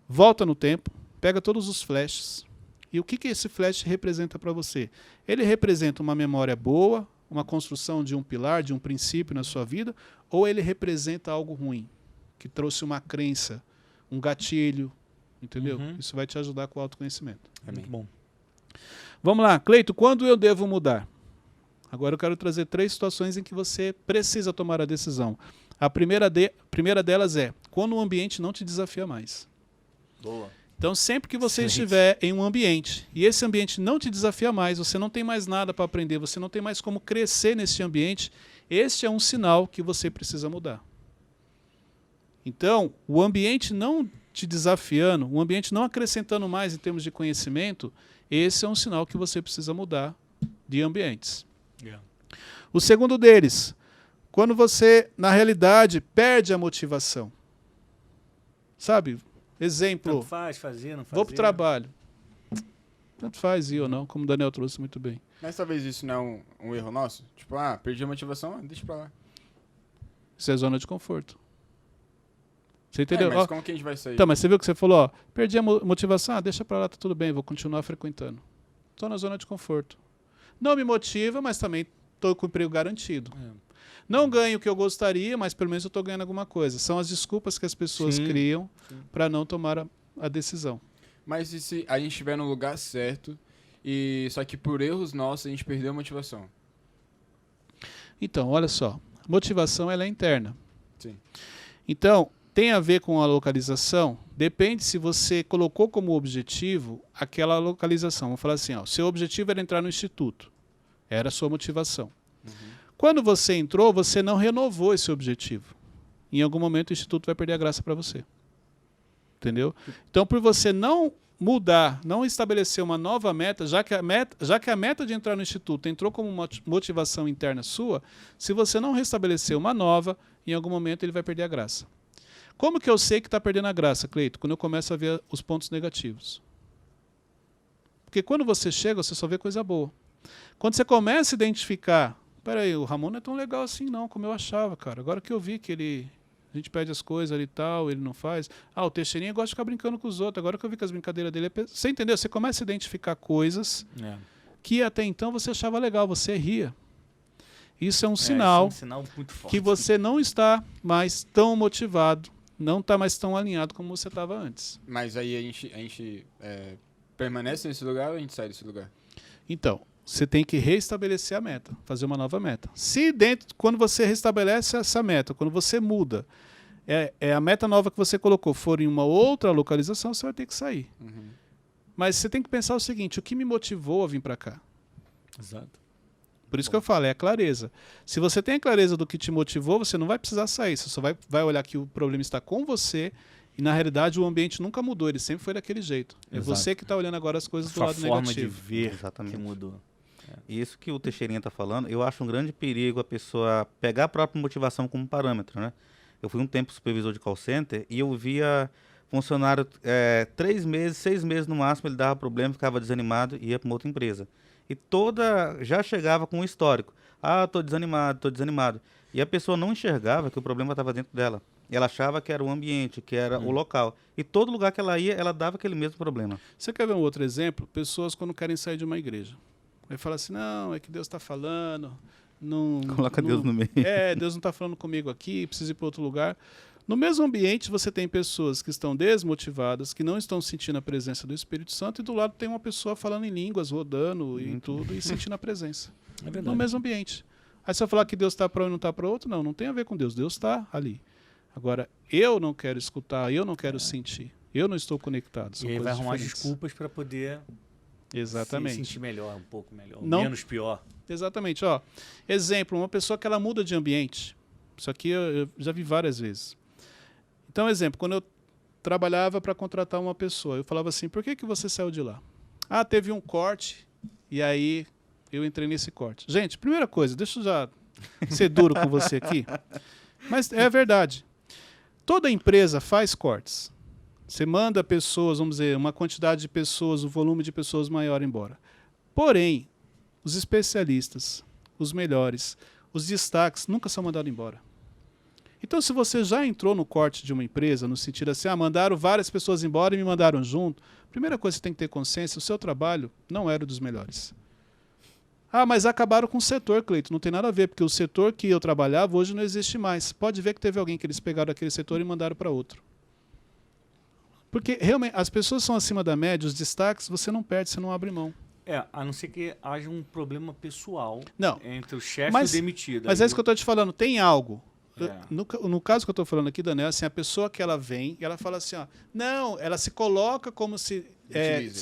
Volta no tempo, pega todos os flashes. E o que esse flash representa para você? Ele representa uma memória boa, uma construção de um pilar, de um princípio na sua vida, ou ele representa algo ruim, que trouxe uma crença, um gatilho, entendeu? Isso vai te ajudar com o autoconhecimento. Muito bom. Vamos lá, Cleito, quando eu devo mudar? Agora eu quero trazer 3 situações em que você precisa tomar a decisão. A primeira delas é quando o ambiente não te desafia mais. Boa. Então, sempre que você Excelente. estiver em um ambiente e esse ambiente não te desafia mais, você não tem mais nada para aprender, você não tem mais como crescer nesse ambiente, este é um sinal que você precisa mudar. Então, o ambiente não te desafiando, o ambiente não acrescentando mais em termos de conhecimento, esse é um sinal que você precisa mudar de ambientes. O segundo deles, quando você, na realidade, perde a motivação. Sabe? Exemplo, Tanto faz, fazer, não fazer. vou para o trabalho. Tanto faz ir ou não, como o Daniel trouxe muito bem. Mas talvez isso não é um erro nosso? Tipo, perdi a motivação, deixa pra lá. Isso é zona de conforto. Você entendeu? Mas como que a gente vai sair? Então, mas você viu que você falou, perdi a motivação, deixa para lá, tá tudo bem, vou continuar frequentando. Estou na zona de conforto. Não me motiva, mas também estou com o emprego garantido. Não ganho o que eu gostaria, mas pelo menos eu estou ganhando alguma coisa. São as desculpas que as pessoas criam para não tomar a decisão. Mas e se a gente estiver no lugar certo, só que por erros nossos a gente perdeu a motivação? Então, olha só. Motivação ela é interna. Sim. Então, tem a ver com a localização? Depende se você colocou como objetivo aquela localização. Vamos falar assim, seu objetivo era entrar no instituto. Era a sua motivação. Quando você entrou, você não renovou esse objetivo. Em algum momento o instituto vai perder a graça para você. Entendeu? Então, por você não mudar, não estabelecer uma nova meta, já que a meta de entrar no instituto entrou como uma motivação interna sua, se você não restabelecer uma nova, em algum momento ele vai perder a graça. Como que eu sei que está perdendo a graça, Cleito? Quando eu começo a ver os pontos negativos. Porque quando você chega, você só vê coisa boa. Quando você começa a identificar, peraí, o Ramon não é tão legal assim não, como eu achava, cara. Agora que eu vi que a gente pede as coisas ali e tal, ele não faz. O Teixeirinha gosta de ficar brincando com os outros. Agora que eu vi que as brincadeiras dele é... Você entendeu? Você começa a identificar coisas que até então você achava legal, você ria. Isso é um sinal, isso é um sinal muito forte. que você não está mais tão motivado, não está mais tão alinhado como você estava antes. Mas aí a gente permanece nesse lugar ou a gente sai desse lugar? Então, você tem que reestabelecer a meta, fazer uma nova meta. Quando você restabelece essa meta, quando você muda, a meta nova que você colocou for em uma outra localização, você vai ter que sair. Mas você tem que pensar o seguinte, o que me motivou a vir para cá? Exato. Por isso que eu falo, é a clareza. Se você tem a clareza do que te motivou, você não vai precisar sair, você só vai olhar que o problema está com você e, na realidade, o ambiente nunca mudou, ele sempre foi daquele jeito. É você que está olhando agora as coisas do lado forma negativo. de ver Exatamente. que mudou. E isso que o Teixeirinha está falando, eu acho um grande perigo a pessoa pegar a própria motivação como parâmetro, né? Eu fui um tempo supervisor de call center e eu via funcionário 3 meses, 6 meses no máximo, ele dava problema, ficava desanimado e ia para uma outra empresa. E já chegava com um histórico. Estou desanimado. E a pessoa não enxergava que o problema estava dentro dela. Ela achava que era o ambiente, que era o local. E todo lugar que ela ia, ela dava aquele mesmo problema. Você quer ver um outro exemplo? Pessoas quando querem sair de uma igreja. Aí fala assim, não, é que Deus está falando. Coloca Deus no meio. Deus não está falando comigo aqui, preciso ir para outro lugar. No mesmo ambiente, você tem pessoas que estão desmotivadas, que não estão sentindo a presença do Espírito Santo, e do lado tem uma pessoa falando em línguas, rodando e tudo, e sentindo a presença. É verdade. No mesmo ambiente. Aí você vai falar que Deus está para um e não está para outro? Não tem a ver com Deus. Deus está ali. Agora, eu não quero escutar, eu não quero sentir. Eu não estou conectado. E aí vai arrumar desculpas para poder Exatamente. se sentir melhor, um pouco melhor, Não, menos pior. Exatamente. Ó, exemplo, uma pessoa que ela muda de ambiente. Isso aqui eu já vi várias vezes. Então, exemplo, quando eu trabalhava para contratar uma pessoa, eu falava assim, por que você saiu de lá? Ah, teve um corte e aí eu entrei nesse corte. Gente, primeira coisa, deixa eu já ser duro com você aqui, mas é verdade. Toda empresa faz cortes. Você manda pessoas, vamos dizer, uma quantidade de pessoas, o volume de pessoas maior embora. Porém, os especialistas, os melhores, os destaques nunca são mandados embora. Então, se você já entrou no corte de uma empresa, no sentido assim, mandaram várias pessoas embora e me mandaram junto, primeira coisa que você tem que ter consciência, o seu trabalho não era dos melhores. Ah, mas acabaram com o setor, Cleiton. Não tem nada a ver, porque o setor que eu trabalhava hoje não existe mais. Pode ver que teve alguém que eles pegaram daquele setor e mandaram para outro. Porque realmente as pessoas são acima da média, os destaques você não perde, você não abre mão. A não ser que haja um problema pessoal Não. entre o chefe e o demitido. Mas é isso que eu estou te falando, tem algo. É. No caso que eu estou falando aqui, Daniel, assim, a pessoa que ela vem, ela fala assim, ó, não, ela se coloca como se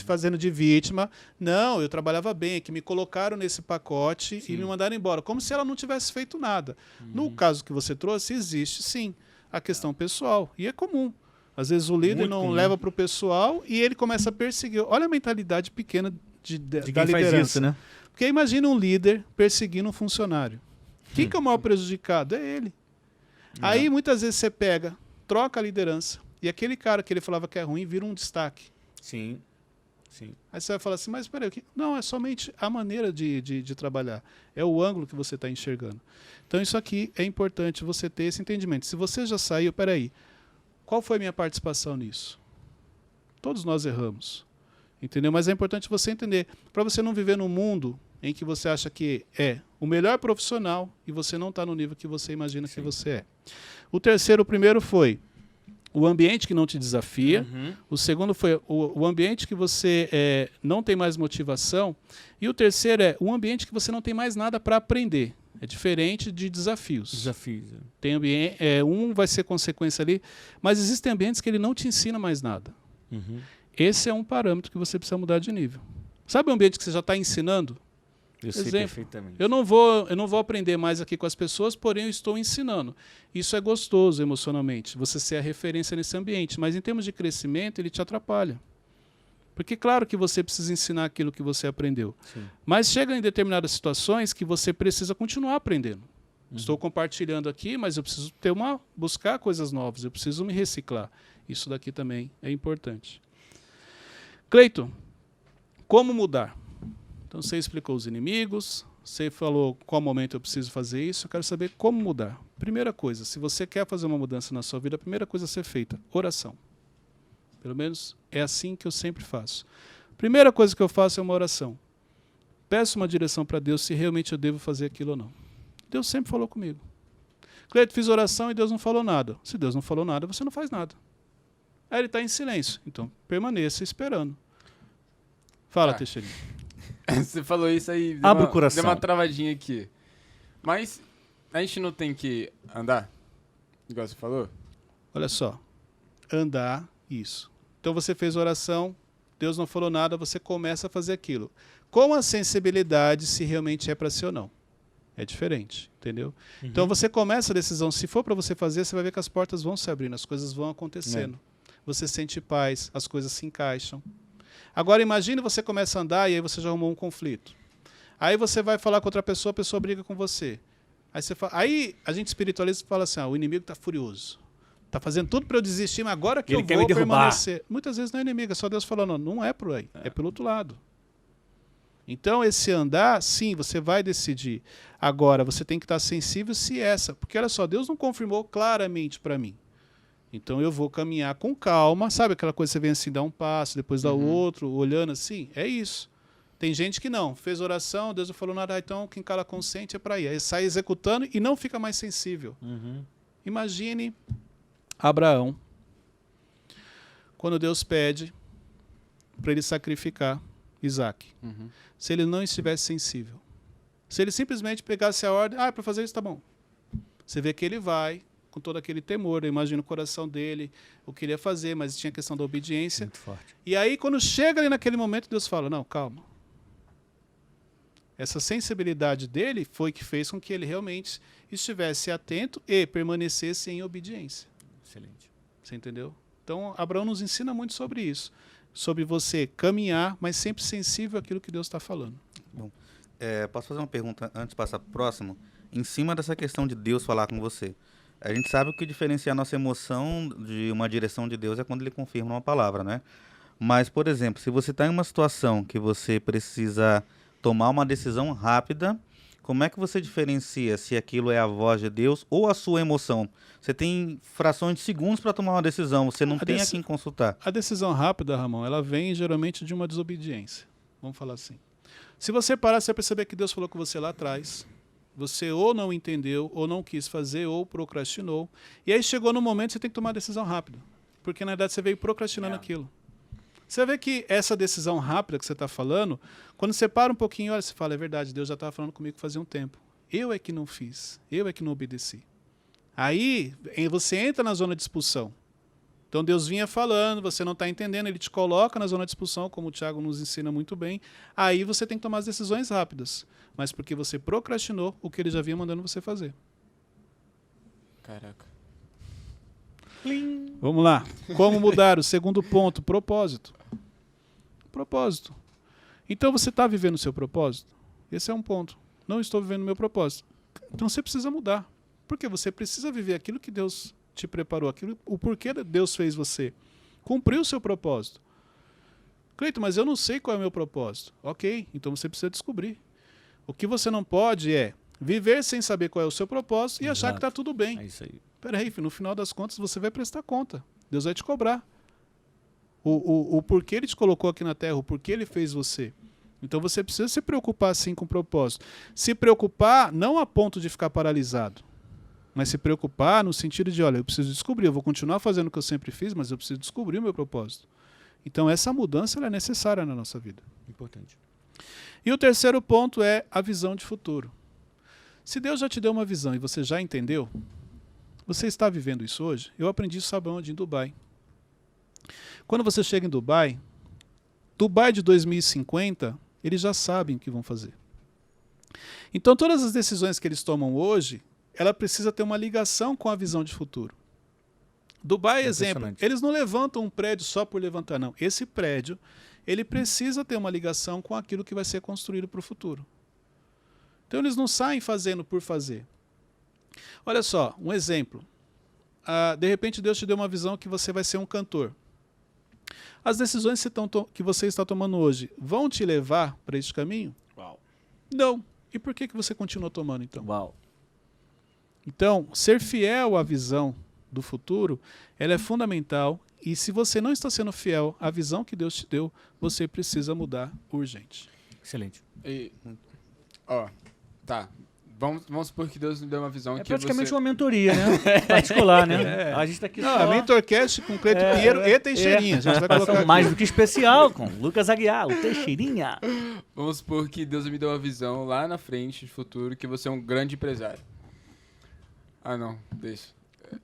fazendo de vítima. Não, eu trabalhava bem, é que me colocaram nesse pacote e me mandaram embora, como se ela não tivesse feito nada. No caso que você trouxe, existe sim a questão pessoal, e é comum. Às vezes o líder Muito não comum. leva para o pessoal e ele começa a perseguir. Olha a mentalidade pequena de da quem liderança. faz isso, né? Porque imagina um líder perseguindo um funcionário. Quem que é o maior prejudicado? É ele. Aí muitas vezes você pega, troca a liderança e aquele cara que ele falava que é ruim vira um destaque. Sim. Aí você vai falar assim, mas peraí, não, é somente a maneira de trabalhar. É o ângulo que você está enxergando. Então isso aqui é importante você ter esse entendimento. Se você já saiu, peraí, qual foi a minha participação nisso? Todos nós erramos. Entendeu? Mas é importante você entender, para você não viver num mundo em que você acha que é o melhor profissional e você não está no nível que você imagina que você é. O primeiro foi o ambiente que não te desafia. O segundo foi o ambiente que você não tem mais motivação. E o terceiro é o ambiente que você não tem mais nada para aprender. É diferente de desafios. Desafios. Tem ambiente, um vai ser consequência ali, mas existem ambientes que ele não te ensina mais nada. Esse é um parâmetro que você precisa mudar de nível. Sabe o ambiente que você já está ensinando? Eu sei perfeitamente. Eu não vou aprender mais aqui com as pessoas, porém eu estou ensinando. Isso é gostoso emocionalmente, você ser a referência nesse ambiente, mas em termos de crescimento ele te atrapalha. Porque claro que você precisa ensinar aquilo que você aprendeu. Sim. Mas chega em determinadas situações que você precisa continuar aprendendo. Estou compartilhando aqui, mas eu preciso buscar coisas novas, eu preciso me reciclar. Isso daqui também é importante. Cleiton, como mudar? Então você explicou os inimigos, você falou qual momento eu preciso fazer isso, eu quero saber como mudar. Primeira coisa, se você quer fazer uma mudança na sua vida, a primeira coisa a ser feita, oração. Pelo menos é assim que eu sempre faço. Primeira coisa que eu faço é uma oração. Peço uma direção para Deus se realmente eu devo fazer aquilo ou não. Deus sempre falou comigo. Cleiton, fiz oração e Deus não falou nada. Se Deus não falou nada, você não faz nada. Aí ele está em silêncio. Então, permaneça esperando. Fala, Teixeirinho. Você falou isso aí, Abre o coração. Deu uma travadinha aqui. Mas a gente não tem que andar? Igual você falou? Olha só. Andar, isso. Então você fez oração, Deus não falou nada, você começa a fazer aquilo. Com a sensibilidade se realmente é para ser ou não. É diferente, entendeu? Então você começa a decisão, se for para você fazer, você vai ver que as portas vão se abrindo, as coisas vão acontecendo. Você sente paz, as coisas se encaixam. Agora imagine você começa a andar e aí você já arrumou um conflito. Aí você vai falar com outra pessoa, a pessoa briga com você. Aí a gente espiritualista fala assim, o inimigo está furioso. Está fazendo tudo para eu desistir, mas agora que Ele eu quer vou me derrubar. permanecer. Muitas vezes não é inimigo, é só Deus falando, não é por aí, é pelo outro lado. Então esse andar, sim, você vai decidir. Agora, você tem que estar sensível porque olha só, Deus não confirmou claramente para mim. Então eu vou caminhar com calma, sabe aquela coisa que você vem assim, dá um passo, depois dá o outro, olhando assim? É isso. Tem gente que não, fez oração, Deus não falou nada, então quem cala consciente é para ir. Aí sai executando e não fica mais sensível. Imagine Abraão, quando Deus pede para ele sacrificar Isaac. Se ele não estivesse sensível. Se ele simplesmente pegasse a ordem, para fazer isso tá bom. Você vê que ele vai, com todo aquele temor. Eu imagino o coração dele, o que ele ia fazer, mas tinha a questão da obediência. Muito forte. E aí, quando chega ali naquele momento, Deus fala, não, calma. Essa sensibilidade dele foi que fez com que ele realmente estivesse atento e permanecesse em obediência. Excelente. Você entendeu? Então, Abraão nos ensina muito sobre isso. Sobre você caminhar, mas sempre sensível àquilo que Deus está falando. Bom, posso fazer uma pergunta antes de passar para o próximo? Em cima dessa questão de Deus falar com você. A gente sabe que o que diferencia a nossa emoção de uma direção de Deus é quando ele confirma uma palavra, né? Mas, por exemplo, se você está em uma situação que você precisa tomar uma decisão rápida, como é que você diferencia se aquilo é a voz de Deus ou a sua emoção? Você tem frações de segundos para tomar uma decisão, você não tem a quem consultar. A decisão rápida, Ramon, ela vem geralmente de uma desobediência. Vamos falar assim. Se você parar, você vai perceber que Deus falou com você lá atrás. Você ou não entendeu, ou não quis fazer, ou procrastinou. E aí chegou no momento que você tem que tomar uma decisão rápida. Porque na verdade você veio procrastinando aquilo. Você vê que essa decisão rápida que você está falando, quando você para um pouquinho, olha, você fala, é verdade, Deus já estava falando comigo fazia um tempo. Eu é que não fiz, eu é que não obedeci. Aí você entra na zona de expulsão. Então Deus vinha falando, você não está entendendo, ele te coloca na zona de expulsão, como o Tiago nos ensina muito bem. Aí você tem que tomar as decisões rápidas, mas porque você procrastinou o que ele já vinha mandando você fazer. Caraca. Vamos lá. Como mudar? O segundo ponto, propósito. Propósito. Então você está vivendo o seu propósito? Esse é um ponto. Não estou vivendo o meu propósito. Então você precisa mudar. Porque você precisa viver aquilo que Deus te preparou, o porquê Deus fez você. Cumprir o seu propósito. Cleiton, mas eu não sei qual é o meu propósito. Ok, então você precisa descobrir. O que você não pode é viver sem saber qual é o seu propósito e achar que está tudo bem. É isso aí. Peraí, no final das contas você vai prestar conta. Deus vai te cobrar. O porquê ele te colocou aqui na Terra, o porquê ele fez você. Então você precisa se preocupar sim com o propósito. Se preocupar não a ponto de ficar paralisado, mas se preocupar no sentido de, olha, eu preciso descobrir, eu vou continuar fazendo o que eu sempre fiz, mas eu preciso descobrir o meu propósito. Então essa mudança ela é necessária na nossa vida. Importante. E o terceiro ponto é a visão de futuro. Se Deus já te deu uma visão e você já entendeu, você está vivendo isso hoje? Eu aprendi isso, sabe onde? Em Dubai. Quando você chega em Dubai de 2050, eles já sabem o que vão fazer. Então todas as decisões que eles tomam hoje, ela precisa ter uma ligação com a visão de futuro. Dubai, exemplo, eles não levantam um prédio só por levantar, não. Esse prédio, ele precisa ter uma ligação com aquilo que vai ser construído para o futuro. Então eles não saem fazendo por fazer. Olha só, um exemplo. De repente Deus te deu uma visão que você vai ser um cantor. As decisões que você está tomando hoje vão te levar para este caminho? Uau. Não. E por que você continua tomando então? Uau. Então, ser fiel à visão do futuro, ela é fundamental. E se você não está sendo fiel à visão que Deus te deu, você precisa mudar urgente. Excelente. E, tá. Vamos supor que Deus nos deu uma visão É que praticamente você... uma mentoria, né? Particular, né? A gente tá aqui Não, só... a Mentorcast com Cleiton Pinheiro e Teixeirinha. A gente vai colocar aqui. Mais do que especial, com Lucas Aguiar, o Teixeirinha. Vamos supor que Deus me deu uma visão lá na frente, de futuro, que você é um grande empresário. Ah, não. Deixa.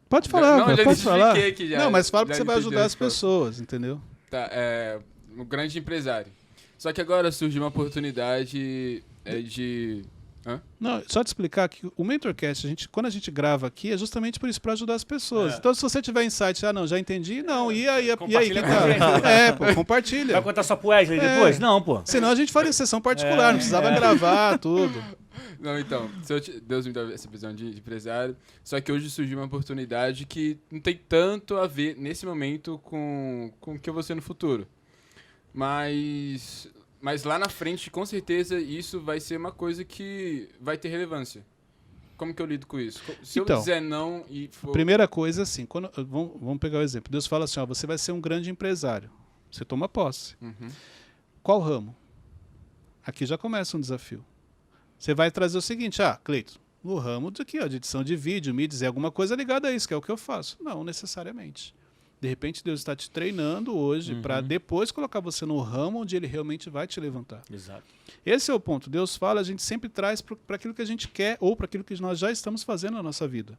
Pode falar, Não, já pode falar. aqui já. Não, mas fala Já porque você vai entendi ajudar a as resposta. pessoas, entendeu? Tá, um grande empresário. Só que agora surgiu uma oportunidade de... Hã? Não, só te explicar que o Mentorcast, quando a gente grava aqui, é justamente por isso, para ajudar as pessoas. Então, se você tiver insight, não, já entendi, não, e aí, que Compartilha com a gente. tal? Pô, compartilha. Vai contar só pro Wesley depois? Não, pô. Senão a gente faria sessão particular, não precisava gravar tudo. Não, então, Deus me deu essa visão de empresário, só que hoje surgiu uma oportunidade que não tem tanto a ver, nesse momento, com o que eu vou ser no futuro. Mas lá na frente, com certeza, isso vai ser uma coisa que vai ter relevância. Como que eu lido com isso? Se Então, eu dizer não e for... Primeira coisa, assim, vamos pegar o exemplo. Deus fala assim, você vai ser um grande empresário. Você toma posse. Uhum. Qual ramo? Aqui já começa um desafio. Você vai trazer o seguinte, Cleiton, no ramo de edição de vídeo, mídias, é alguma coisa ligada a isso, que é o que eu faço. Não necessariamente. De repente Deus está te treinando hoje para depois colocar você no ramo onde Ele realmente vai te levantar. Exato. Esse é o ponto. Deus fala, a gente sempre traz para aquilo que a gente quer ou para aquilo que nós já estamos fazendo na nossa vida.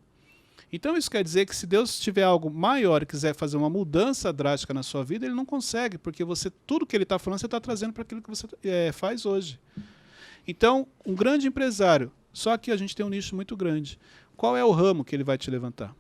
Então isso quer dizer que se Deus tiver algo maior e quiser fazer uma mudança drástica na sua vida, ele não consegue, porque tudo que ele está falando, você está trazendo para aquilo que você faz hoje. Então, um grande empresário, só que a gente tem um nicho muito grande. Qual é o ramo que ele vai te levantar?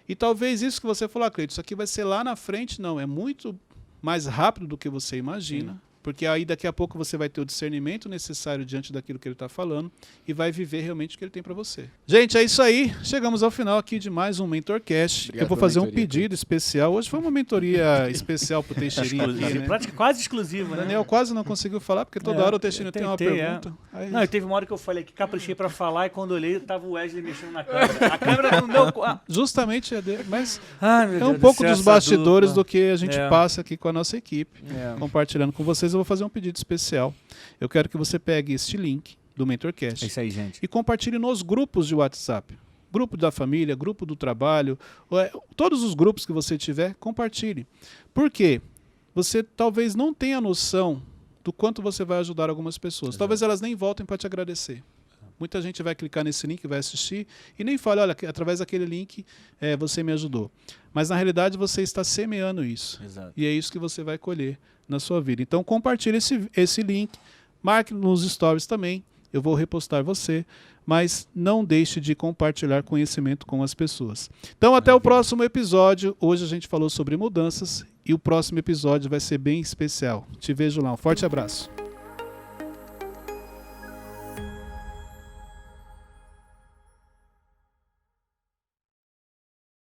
E talvez isso que você falou, Cleiton, isso aqui vai ser lá na frente, não, é muito mais rápido do que você imagina. Porque aí daqui a pouco você vai ter o discernimento necessário diante daquilo que ele está falando e vai viver realmente o que ele tem para você. Gente, é isso aí. Chegamos ao final aqui de mais um MentorCast. Obrigado Eu vou pela fazer um mentoria, pedido especial. Hoje foi uma mentoria especial pro Teixeirinha aqui, né? Quase exclusiva, O né? Daniel quase não conseguiu falar, porque toda hora o Teixeirinha tem uma pergunta. Aí, Não, e teve uma hora que eu falei que caprichei pra falar e quando eu olhei, tava o Wesley mexendo na câmera. A câmera no meu... justamente é dele, mas Ai, meu é Deus um do pouco céu, dos essa bastidores dupla. do que a gente É. passa aqui com a nossa equipe. É. Compartilhando com vocês, eu vou fazer um pedido especial. Eu quero que você pegue este link do MentorCast É isso aí, gente. e compartilhe nos grupos de WhatsApp. Grupo da família, grupo do trabalho, todos os grupos que você tiver, compartilhe. Por quê? Você talvez não tenha noção do quanto você vai ajudar algumas pessoas. Exato. Talvez elas nem voltem para te agradecer. Muita gente vai clicar nesse link, vai assistir e nem fala, olha, através daquele link você me ajudou. Mas na realidade você está semeando isso. Exato. E é isso que você vai colher na sua vida. Então compartilhe esse link, marque nos stories também, eu vou repostar você, mas não deixe de compartilhar conhecimento com as pessoas. Então até o próximo episódio. Hoje a gente falou sobre mudanças e o próximo episódio vai ser bem especial. Te vejo lá, um forte abraço.